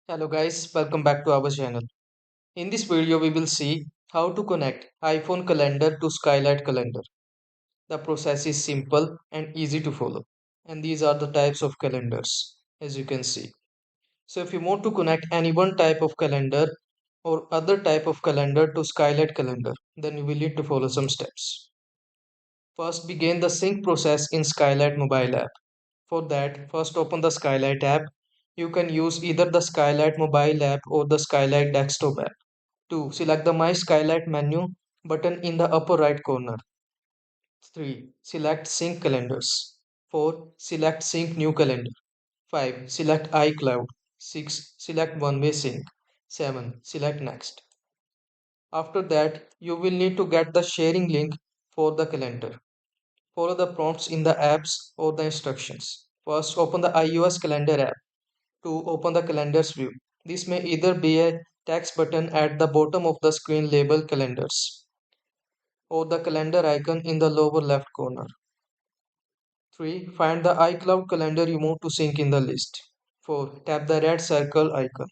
Hello guys, welcome back to our channel. In this video we will see how to connect iPhone calendar to Skylight calendar. The process is simple and easy to follow. And these are the types of calendars as you can see. So if you want to connect any one type of calendar or other type of calendar to Skylight calendar, then you will need to follow some steps. First begin the sync process in Skylight mobile app. For that, first open the Skylight app. You can use either the Skylight mobile app or the Skylight desktop app. 2. Select the My Skylight menu button in the upper right corner. 3. Select Sync Calendars. 4. Select Sync New Calendar. 5. Select iCloud. 6. Select One Way Sync. 7. Select Next. After that, you will need to get the sharing link for the calendar. Follow the prompts in the apps or the instructions. First, open the iOS calendar app to open the calendars view. This may either be a text button at the bottom of the screen labeled calendars or the calendar icon in the lower left corner. 3. Find the iCloud calendar you want to sync in the list. 4. Tap the red circle icon.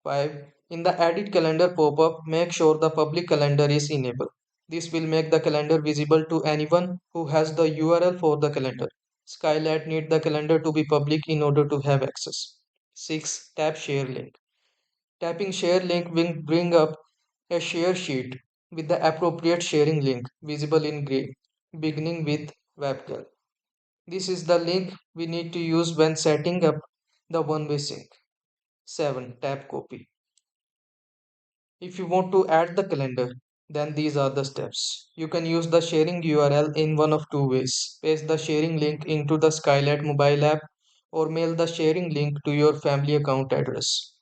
5. In the edit calendar pop-up, make sure the public calendar is enabled. This will make the calendar visible to anyone who has the URL for the calendar. Skylight need the calendar to be public in order to have access. 6. Tap share link. Tapping share link will bring up a share sheet with the appropriate sharing link visible in gray, beginning with webcam. This is the link we need to use when setting up the one-way sync. 7. Tap copy. If you want to add the calendar, then these are the steps. You can use the sharing URL in one of two ways. Paste the sharing link into the Skylight mobile app or mail the sharing link to your family account address.